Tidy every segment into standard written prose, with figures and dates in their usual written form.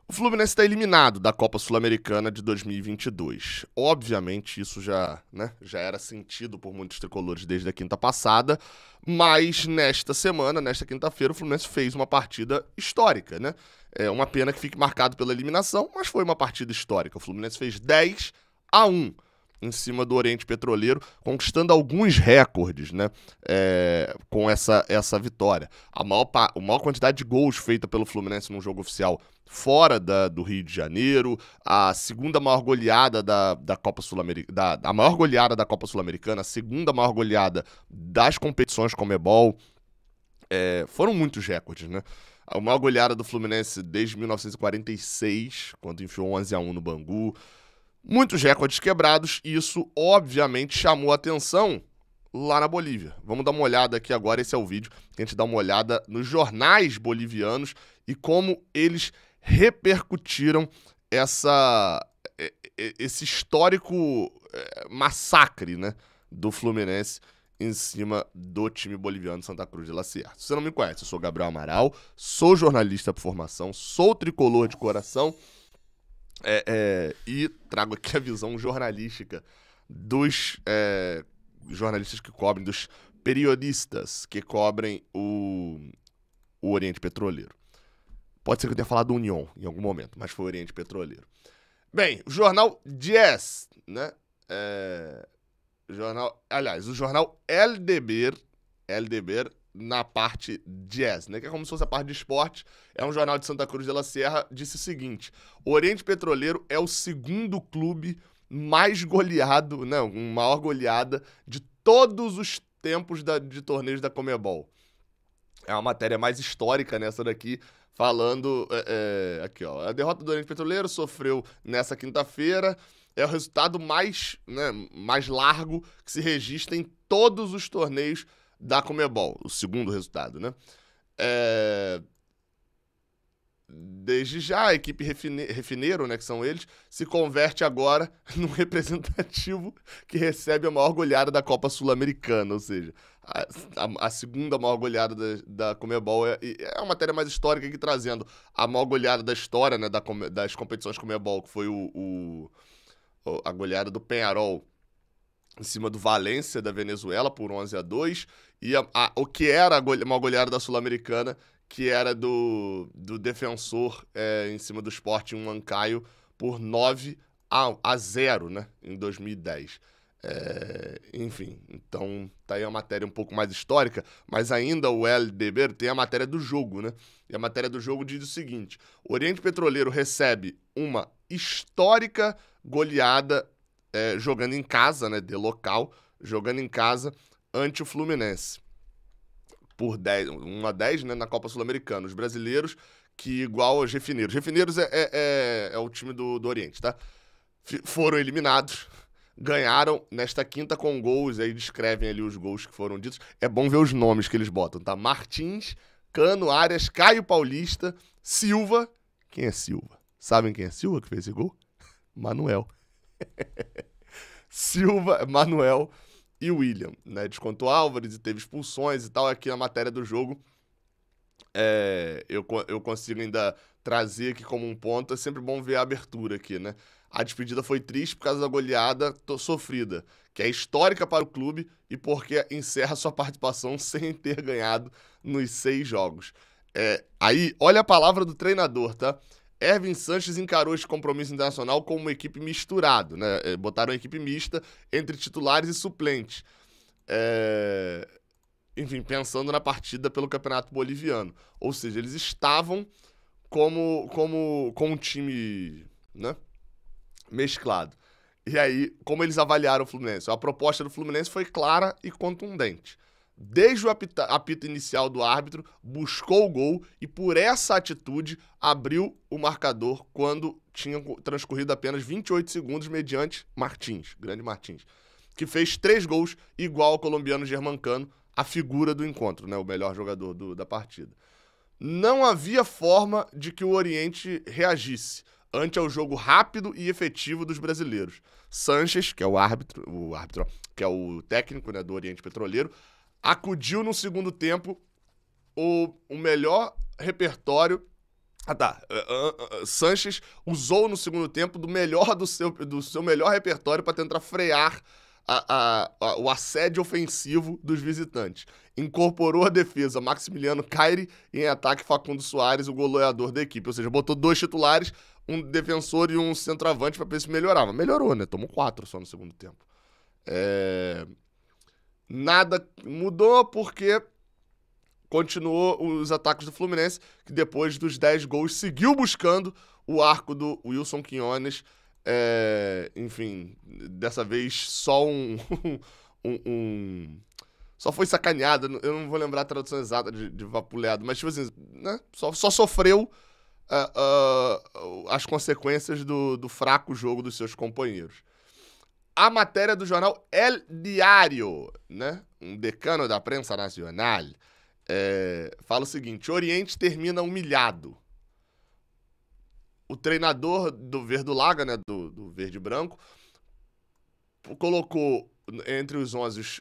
O Fluminense está eliminado da Copa Sul-Americana de 2022. Obviamente, isso já era sentido por muitos tricolores desde a quinta passada, mas nesta semana, nesta quinta-feira, o Fluminense fez uma partida histórica, né? É uma pena que fique marcado pela eliminação, mas foi uma partida histórica. O Fluminense fez 10-1 em cima do Oriente Petroleiro, conquistando alguns recordes, né? Com essa vitória. A maior quantidade de gols feita pelo Fluminense num jogo oficial fora do Rio de Janeiro, a segunda maior goleada da Copa Sul-Americana, a maior goleada da Copa Sul-Americana, a segunda maior goleada das competições Conmebol. Foram muitos recordes, né? A maior goleada do Fluminense desde 1946, quando enfiou 11-1 no Bangu. Muitos recordes quebrados, e isso obviamente chamou a atenção lá na Bolívia. Vamos dar uma olhada aqui agora, esse é o vídeo, que a gente dá uma olhada nos jornais bolivianos e como eles repercutiram esse histórico massacre, né, do Fluminense em cima do time boliviano Santa Cruz de la Sierra. Se você não me conhece, eu sou Gabriel Amaral, sou jornalista por formação, sou tricolor de coração, e trago aqui a visão jornalística dos jornalistas que cobrem, dos periodistas que cobrem o Oriente Petroleiro. Pode ser que eu tenha falado União em algum momento, mas foi o Oriente Petroleiro. Bem, o jornal 10, né? O jornal El Deber na parte 10, né? Que é como se fosse a parte de esporte. É um jornal de Santa Cruz de la Sierra, disse o seguinte: o Oriente Petroleiro é o segundo clube mais goleado, não, maior goleada de todos os tempos de torneios da Conmebol. É uma matéria mais histórica nessa daqui, falando, aqui ó, a derrota do Oriente Petroleiro sofreu nessa quinta-feira, é o resultado mais largo que se registra em todos os torneios da Conmebol, o segundo resultado, né? Desde já, a equipe Refineiro, né, que são eles, se converte agora num representativo que recebe a maior goleada da Copa Sul-Americana, ou seja, a segunda maior goleada da Conmebol. É uma matéria mais histórica aqui, trazendo a maior goleada da história, né, das competições Conmebol, que foi a goleada do Peñarol em cima do Valência da Venezuela por 11-2, e o que era uma goleada da Sul-Americana, que era do Defensor em cima do Sporting Huancayo por 9-0, né, em 2010. Enfim, então tá aí uma matéria um pouco mais histórica, mas ainda o El Deber tem a matéria do jogo, né? E a matéria do jogo diz o seguinte: o Oriente Petroleiro recebe uma histórica goleada jogando em casa, né, de local, jogando em casa ante o Fluminense por 1-10, né, na Copa Sul-Americana. Os brasileiros, que igual aos Refineiros. Refineiros é o time do Oriente, tá? Foram eliminados, ganharam nesta quinta com gols, aí descrevem ali os gols que foram ditos. É bom ver os nomes que eles botam, tá? Martins, Cano, Arias, Caio Paulista, Silva. Quem é Silva? Sabem quem é Silva que fez esse gol? Manuel. Silva, Manuel e William, né? Descontou Álvares e teve expulsões e tal. Aqui na matéria do jogo, eu consigo ainda trazer aqui como um ponto. É sempre bom ver a abertura aqui, né? A despedida foi triste por causa da goleada sofrida, que é histórica para o clube e porque encerra sua participação sem ter ganhado nos 6 jogos. Aí, olha a palavra do treinador, tá? Ervin Sanches encarou esse compromisso internacional como uma equipe misturado, né? Botaram uma equipe mista entre titulares e suplentes. Enfim, pensando na partida pelo Campeonato Boliviano. Ou seja, eles estavam com um time, né, mesclado. E aí, como eles avaliaram o Fluminense? A proposta do Fluminense foi clara e contundente. Desde o apito inicial do árbitro, buscou o gol e, por essa atitude, abriu o marcador quando tinham transcorrido apenas 28 segundos mediante Martins, grande Martins, que fez 3 gols igual ao colombiano Germancano, a figura do encontro, né, o melhor jogador da partida. Não havia forma de que o Oriente reagisse ante ao jogo rápido e efetivo dos brasileiros. Sanches, que é o árbitro, que é o técnico, né, do Oriente Petroleiro, acudiu no segundo tempo o melhor repertório Ah, tá. Sanches usou no segundo tempo do seu melhor repertório para tentar frear o assédio ofensivo dos visitantes. Incorporou a defesa Maximiliano Caire e em ataque Facundo Soares, o goleador da equipe. Ou seja, botou 2 titulares, um defensor e um centroavante para ver se melhorava. Melhorou, né? Tomou 4 só no segundo tempo. Nada mudou porque continuou os ataques do Fluminense, que depois dos 10 gols seguiu buscando o arco do Wilson Quiñones. Enfim, dessa vez só só foi sacaneado. Eu não vou lembrar a tradução exata de vapuleado, mas tipo assim, né? Só sofreu as consequências do fraco jogo dos seus companheiros. A matéria do jornal El Diario, né? Um decano da prensa nacional, fala o seguinte: Oriente termina humilhado. O treinador do Verdulaga, né, do Verde Branco, colocou entre os 11,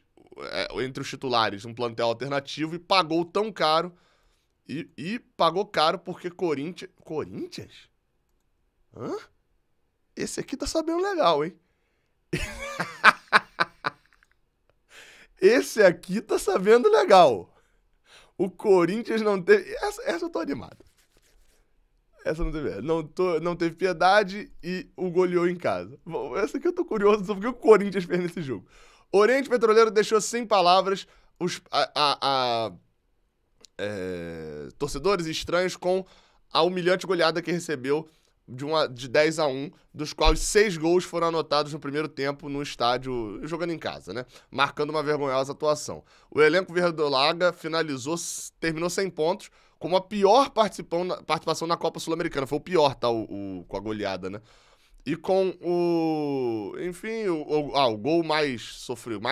entre os titulares, um plantel alternativo e pagou tão caro. E pagou caro porque Corinthians... Corinthians? Hã? Esse aqui tá sabendo legal, hein? Esse aqui tá sabendo legal. O Corinthians não teve... Essa eu tô animado. Essa não teve. Não teve piedade e o goleou em casa. Bom, essa aqui eu tô curioso sobre o que o Corinthians fez nesse jogo. Oriente Petroleiro deixou sem palavras torcedores estranhos com a humilhante goleada que recebeu de 10-1, dos quais 6 gols foram anotados no primeiro tempo no estádio, jogando em casa, né? Marcando uma vergonhosa atuação. O elenco verdolaga terminou sem pontos, com a pior participação na Copa Sul-Americana. Foi o pior, tá? Com a goleada, né? E com o gol mais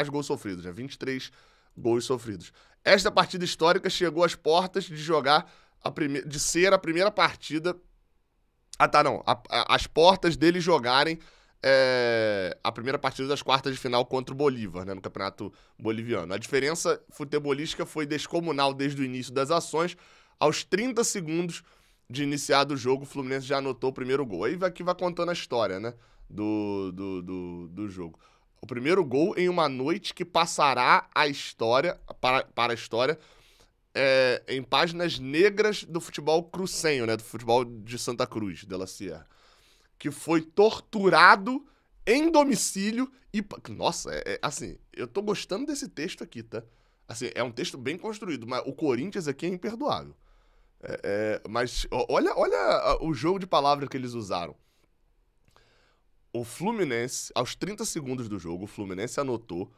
gols sofridos, né? 23 gols sofridos. Esta partida histórica chegou às portas de ser a primeira partida. As portas deles jogarem a primeira partida das quartas de final contra o Bolívar, né, no Campeonato Boliviano. A diferença futebolística foi descomunal desde o início das ações. Aos 30 segundos de iniciado o jogo, o Fluminense já anotou o primeiro gol. Aí aqui vai contando a história, né, do jogo. O primeiro gol em uma noite que passará a história, para a história, em páginas negras do futebol crucenho, né? Do futebol de Santa Cruz, de la Sierra. Que foi torturado em domicílio e... Nossa, assim, eu tô gostando desse texto aqui, tá? Assim, é um texto bem construído, mas o Corinthians aqui é imperdoável. Mas olha o jogo de palavras que eles usaram. O Fluminense, aos 30 segundos do jogo, o Fluminense anotou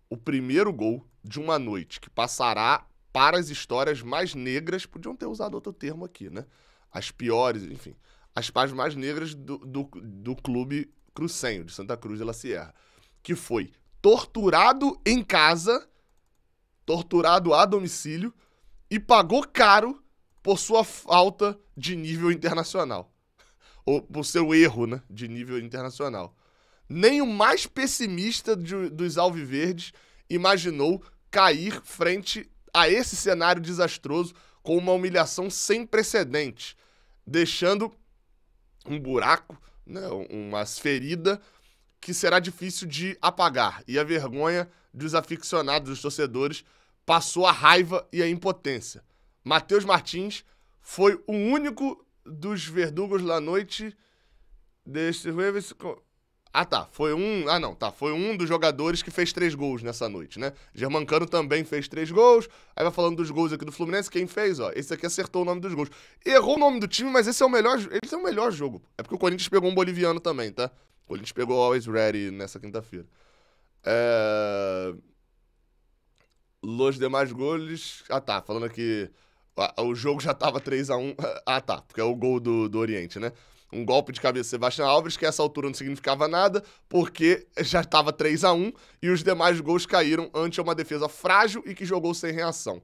o primeiro gol de uma noite que passará para as histórias mais negras, podiam ter usado outro termo aqui, né? As piores, enfim, as páginas mais negras do clube crucenho, de Santa Cruz de la Sierra, que foi torturado em casa, torturado a domicílio e pagou caro por sua falta de nível internacional. Ou por seu erro, né, de nível internacional. Nem o mais pessimista dos alviverdes imaginou cair frente a esse cenário desastroso com uma humilhação sem precedentes, deixando um buraco, né, uma ferida que será difícil de apagar. E a vergonha dos aficionados, dos torcedores, passou a raiva e a impotência. Matheus Martins foi o único dos verdugos da noite Foi um dos jogadores que fez 3 gols nessa noite, né? Germancano também fez 3 gols. Aí vai falando dos gols aqui do Fluminense. Quem fez, ó? Esse aqui acertou o nome dos gols. Errou o nome do time, mas esse é o melhor jogo. É porque o Corinthians pegou um boliviano também, tá? O Corinthians pegou o Always Ready nessa quinta-feira. Los demais goles... falando aqui... O jogo já tava 3-1. Porque é o gol do Oriente, né? Um golpe de cabeça de Sebastião Alves, que a essa altura não significava nada, porque já estava 3-1 e os demais gols caíram ante uma defesa frágil e que jogou sem reação.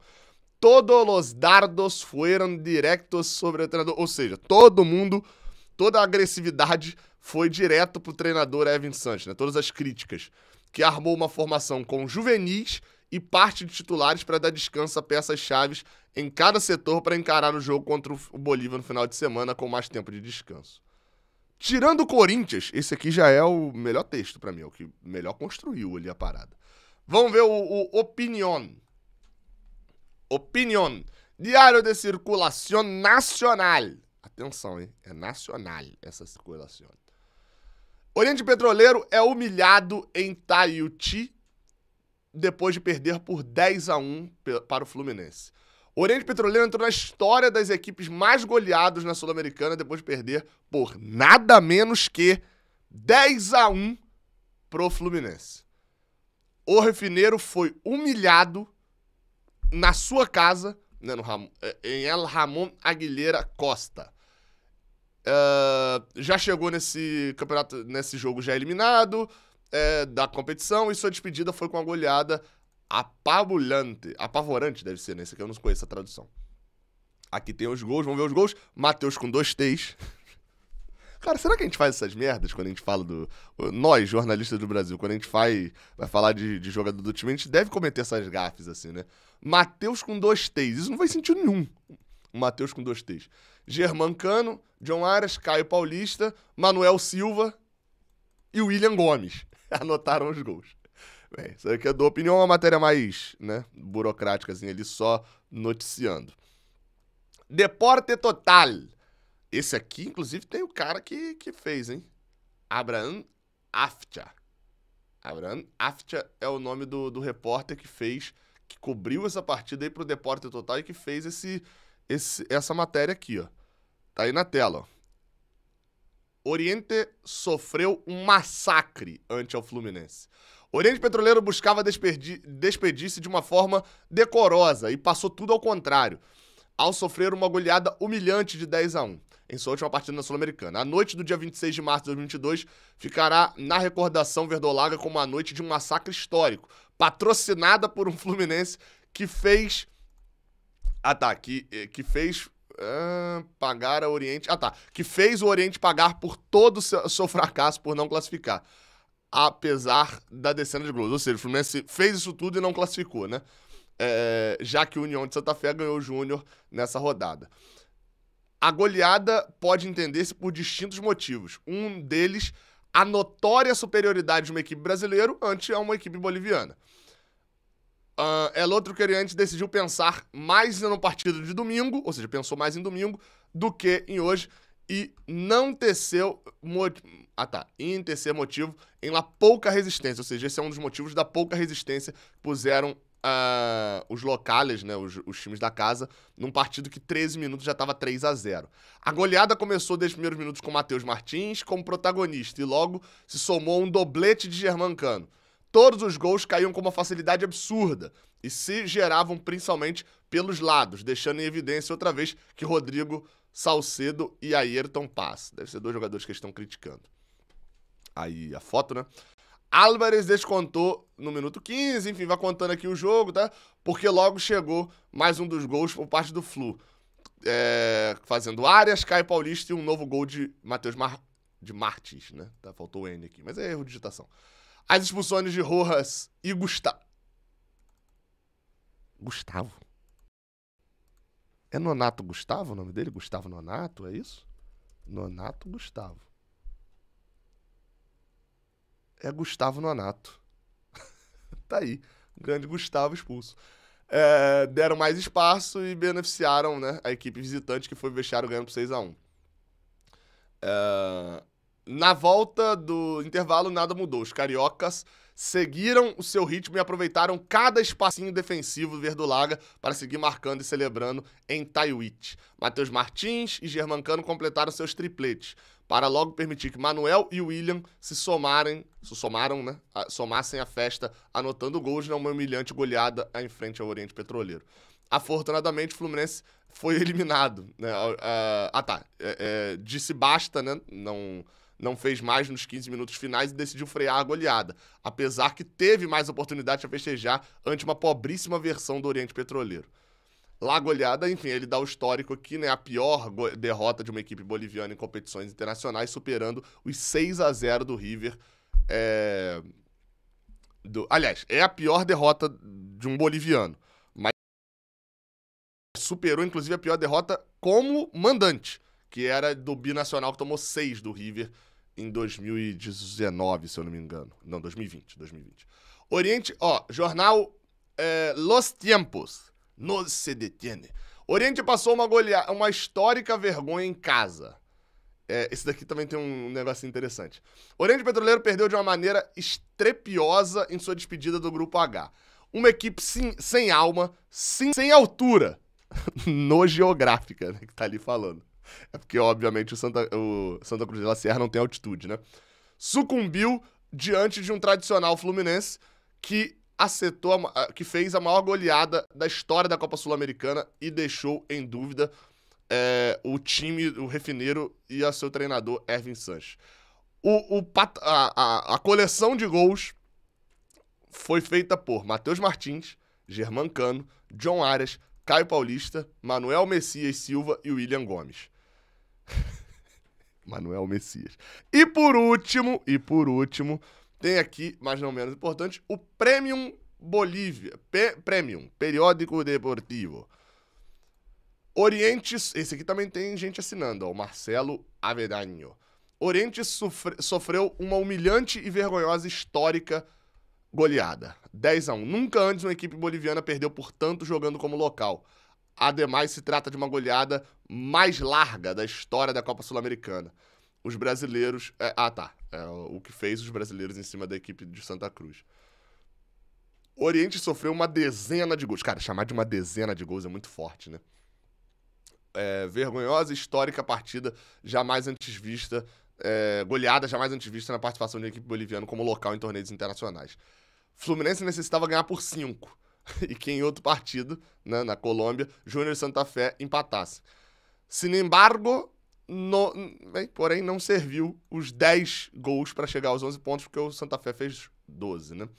Todos os dardos foram diretos sobre o treinador. Ou seja, toda a agressividade foi direto pro treinador Evan Sanches, né? Todas as críticas. Que armou uma formação com juvenis e parte de titulares para dar descanso a peças-chaves em cada setor para encarar o jogo contra o Bolívia no final de semana com mais tempo de descanso. Tirando o Corinthians, esse aqui já é o melhor texto para mim, é o que melhor construiu ali a parada. Vamos ver o Opinión. Opinión. Diário de Circulação Nacional. Atenção, hein? É nacional essa circulação. Oriente Petroleiro é humilhado em Taiuti depois de perder por 10-1 para o Fluminense. O Oriente Petroleiro entrou na história das equipes mais goleadas na Sul-Americana depois de perder por nada menos que 10-1 pro Fluminense. O Refineiro foi humilhado na sua casa, né, em El Ramón Aguilera Costa. Já chegou nesse campeonato, nesse jogo já eliminado da competição, e sua despedida foi com uma goleada apavorante deve ser, né? Esse aqui eu não conheço a tradução. Aqui tem os gols, vamos ver os gols. Matheus com 2 T's. Cara, será que a gente faz essas merdas quando a gente fala do... Nós, jornalistas do Brasil, quando a gente vai falar de jogador do time, a gente deve cometer essas gafes assim, né? Matheus com 2 T's. Isso não faz sentido nenhum. O Matheus com 2 T's. Germancano, John Arias, Caio Paulista, Manuel Silva e William Gomes. Anotaram os gols. Bem, isso aqui é do Opinião, uma matéria mais, né, burocrática, assim, ali só noticiando. Deporte Total. Esse aqui, inclusive, tem o cara que fez, hein? Abraham Aftia. Abraham Aftia é o nome do repórter que cobriu essa partida aí pro Deporte Total e que fez essa matéria aqui, ó. Tá aí na tela, ó. Oriente sofreu um massacre ante o Fluminense. Oriente Petroleiro buscava despedir-se de uma forma decorosa e passou tudo ao contrário, ao sofrer uma goleada humilhante de 10-1 em sua última partida na Sul-Americana. A noite do dia 26 de março de 2022 ficará na recordação verdolaga como a noite de um massacre histórico, patrocinada por um Fluminense que fez... que fez... pagar a Oriente... que fez o Oriente pagar por todo o seu fracasso por não classificar, apesar da decena de gols. Ou seja, o Fluminense fez isso tudo e não classificou, né? Já que o União de Santa Fé ganhou o Júnior nessa rodada. A goleada pode entender-se por distintos motivos. Um deles, a notória superioridade de uma equipe brasileira ante uma equipe boliviana. El Otro Queriente decidiu pensar mais no partido de domingo, ou seja, pensou mais em domingo do que em hoje, e não teceu motivo em lá pouca resistência, ou seja, esse é um dos motivos da pouca resistência que puseram os locales, né, os times da casa, num partido que 13 minutos já estava 3-0. A goleada começou desde os primeiros minutos com Matheus Martins como protagonista e logo se somou um doblete de Germancano. Todos os gols caíam com uma facilidade absurda e se geravam principalmente pelos lados, deixando em evidência outra vez que Rodrigo Salcedo e Ayrton Paz. Deve ser 2 jogadores que estão criticando. Aí a foto, né? Álvares descontou no minuto 15, enfim, vai contando aqui o jogo, tá? Porque logo chegou mais um dos gols por parte do Flu. Fazendo Arias, Caio Paulista e um novo gol de Matheus Martins, né? Tá, faltou o N aqui, mas é erro de digitação. As expulsões de Rojas e Gustavo. É Nonato Gustavo o nome dele? Gustavo Nonato, é isso? Nonato Gustavo. É Gustavo Nonato. Tá aí. O grande Gustavo expulso. Deram mais espaço e beneficiaram, né, a equipe visitante que foi vestiário ganhando por 6-1. Na volta do intervalo, nada mudou. Os cariocas seguiram o seu ritmo e aproveitaram cada espacinho defensivo verdolaga para seguir marcando e celebrando em Taiuti. Matheus Martins e Germancano completaram seus tripletes, para logo permitir que Manuel e William somassem a festa, anotando gols numa humilhante goleada em frente ao Oriente Petroleiro. Afortunadamente, o Fluminense foi eliminado, né? Disse basta, né? Não fez mais nos 15 minutos finais e decidiu frear a goleada, apesar que teve mais oportunidade de festejar ante uma pobríssima versão do Oriente Petroleiro. Lá a goleada, enfim, ele dá o histórico aqui, né? A pior derrota de uma equipe boliviana em competições internacionais, superando os 6-0 do River Aliás, é a pior derrota de um boliviano. Mas superou, inclusive, a pior derrota como mandante, que era do Binacional, que tomou 6 do River em 2019, se eu não me engano. Não, 2020. Oriente, jornal Los Tiempos. No se detiene. Oriente passou uma histórica vergonha em casa. Esse daqui também tem um negócio interessante. Oriente Petroleiro perdeu de uma maneira estrepitosa em sua despedida do Grupo H. Uma equipe sem alma, sem altura no geográfica, né, que tá ali falando. É porque, obviamente, o Santa Cruz de la Sierra não tem altitude, né? Sucumbiu diante de um tradicional Fluminense que que fez a maior goleada da história da Copa Sul-Americana e deixou em dúvida o time, o Refineiro e a seu treinador, Ervin Sanches. A coleção de gols foi feita por Matheus Martins, Germancano, John Arias, Caio Paulista, Manuel Messias Silva e William Gomes. Manuel Messias. E por último, tem aqui, mas não menos importante, o Premium Bolívia. Premium, Periódico Deportivo. Oriente, esse aqui também tem gente assinando, o Marcelo Avedanho. Oriente sofreu uma humilhante e vergonhosa histórica goleada. 10-1. Nunca antes uma equipe boliviana perdeu por tanto jogando como local. Ademais, se trata de uma goleada mais larga da história da Copa Sul-Americana. Os brasileiros... o que fez os brasileiros em cima da equipe de Santa Cruz. O Oriente sofreu uma dezena de gols. Cara, chamar de uma dezena de gols é muito forte, né? Vergonhosa, histórica partida jamais antes vista, goleada jamais antes vista na participação de uma equipe boliviana como local em torneios internacionais. Fluminense necessitava ganhar por 5 e que em outro partido, né, na Colômbia, Júnior e Santa Fé empatassem. Sin embargo, porém não serviu os 10 gols para chegar aos 11 pontos, porque o Santa Fé fez 12, né?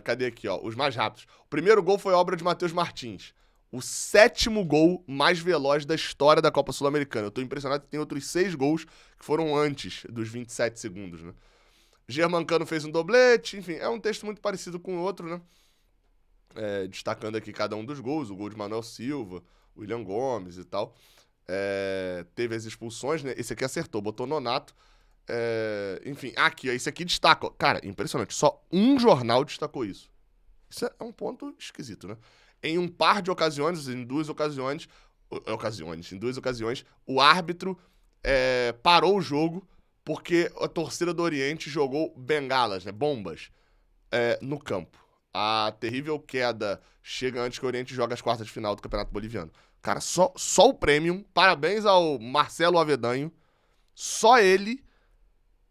Cadê aqui, ó? Os mais rápidos. O primeiro gol foi obra de Matheus Martins. O 7º gol mais veloz da história da Copa Sul-Americana. Eu tô impressionado que tem outros 6 gols que foram antes dos 27 segundos, né? Germancano fez um doblete, enfim, é um texto muito parecido com o outro, né? Destacando aqui cada um dos gols, o gol de Manuel Silva, William Gomes e tal. Teve as expulsões, né? Esse aqui acertou, botou Nonato. Enfim, aqui, ó, esse aqui destaca. Cara, impressionante, só um jornal destacou isso. Isso é um ponto esquisito, né? Em um par de ocasiões, em duas ocasiões, o árbitro parou o jogo porque a torcida do Oriente jogou bengalas, né, bombas, no campo. A terrível queda chega antes que o Oriente jogue as quartas de final do Campeonato Boliviano. Cara, só o Premium, parabéns ao Marcelo Avedanho, só ele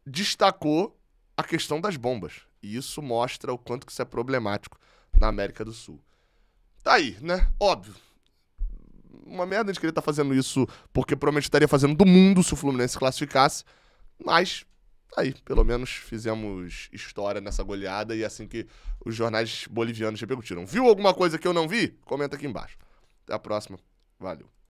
destacou a questão das bombas. E isso mostra o quanto que isso é problemático na América do Sul. Tá aí, né? Óbvio. Uma merda de querer estar fazendo isso porque provavelmente estaria fazendo do mundo se o Fluminense classificasse. Mas, aí, pelo menos fizemos história nessa goleada e assim que os jornais bolivianos repercutiram. Viu alguma coisa que eu não vi? Comenta aqui embaixo. Até a próxima. Valeu.